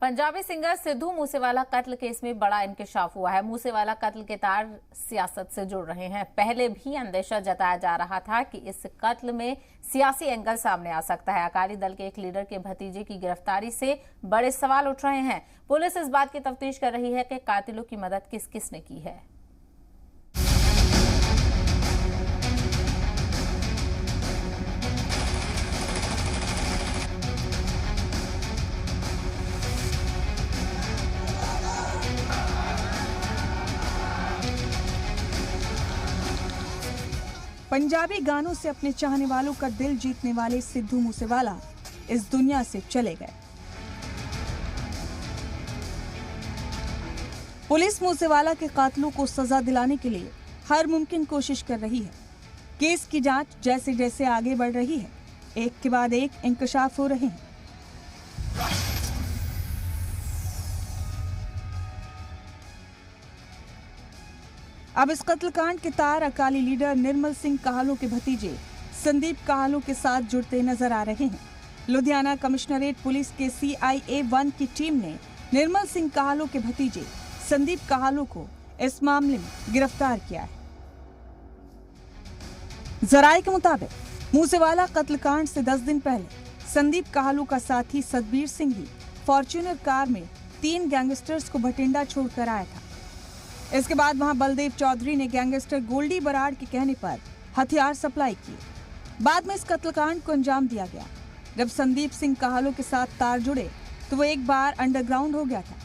Punjabi singer Sidhu Moosewala कत्ल case में बड़ा इंकशाफ हुआ है। मूसेवाला कत्ल के तार सियासत से जुड़ रहे हैं। पहले भी अंदेशा जताया जा रहा था कि इस कत्ल में सियासी एंगल सामने आ सकता है। अकाली दल के एक लीडर के भतीजे की गिरफ्तारी से बड़े सवाल उठ रहे हैं। पुलिस इस बात की तफ्तीश कर रही है कि कातिलों की मदद किस किस ने की है। पंजाबी गानों से अपने चाहने वालों का दिल जीतने वाले सिद्धू मूसेवाला इस दुनिया से चले गए। पुलिस मूसेवाला के कातिलों को सजा दिलाने के लिए हर मुमकिन कोशिश कर रही है। केस की जांच जैसे जैसे आगे बढ़ रही है, एक के बाद एक इंकशाफ हो रहे हैं। अब इस कत्लकांड के तार अकाली लीडर निर्मल सिंह काहलो के भतीजे संदीप काहलो के साथ जुड़ते नजर आ रहे हैं। लुधियाना कमिश्नरेट पुलिस के CIA 1 की टीम ने निर्मल सिंह काहलो के भतीजे संदीप काहलो को इस मामले में गिरफ्तार किया है। जराये के मुताबिक मूसेवाला कत्लकांड से 10 दिन पहले संदीप काहलो का साथी सतबीर सिंह ही फॉर्च्यूनर कार में 3 गैंगस्टर्स को भटिंडा छोड़कर आया था। इसके बाद वहां बलदेव चौधरी ने गैंगस्टर गोल्डी बराड़ के कहने पर हथियार सप्लाई किए। बाद में इस कत्लकांड को अंजाम दिया गया। जब संदीप सिंह काहलो के साथ तार जुड़े तो वो एक बार अंडरग्राउंड हो गया था।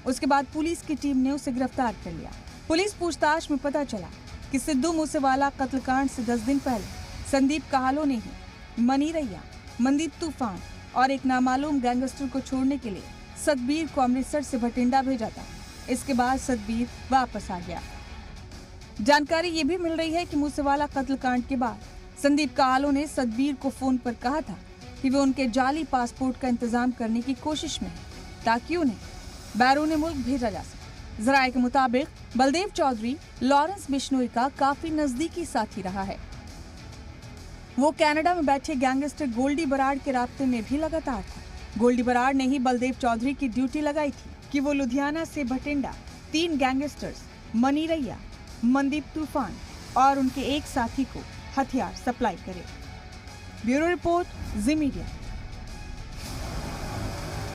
उसके बाद पुलिस की टीम ने उसे गिरफ्तार कर लिया। पुलिस पूछताछ में पता चला कि सिद्धू मूसेवाला कत्लकांड से 10 दिन पहले संदीप काहलो ने ही मनी रैया, मनदीप तूफान और एक नामालूम गैंगस्टर को छोड़ने के लिए सतबीर को अमृतसर से भटिंडा भेजा था। इसके बाद सतबीर वापस आ गया। जानकारी ये भी मिल रही है कि मूसेवाला कत्लकांड के बाद संदीप काहलो ने सतबीर को फोन पर कहा था कि वो उनके जाली पासपोर्ट का इंतजाम करने की कोशिश में है ताकि उन्हें बैरून मुल्क भेजा जा सके। जराये के मुताबिक बलदेव चौधरी लॉरेंस बिश्नोई का काफी नजदीकी साथी रहा है। वो कनाडा में बैठे गैंगस्टर गोल्डी बराड़ के रास्ते में भी लगातार था। गोल्डी बराड़ ने ही बलदेव चौधरी की ड्यूटी लगाई थी कि वो लुधियाना से भटिंडा 3 गैंगस्टर्स मनी रैया, मनदीप तूफान और उनके एक साथी को हथियार सप्लाई करे। ब्यूरो रिपोर्ट, जी मीडिया।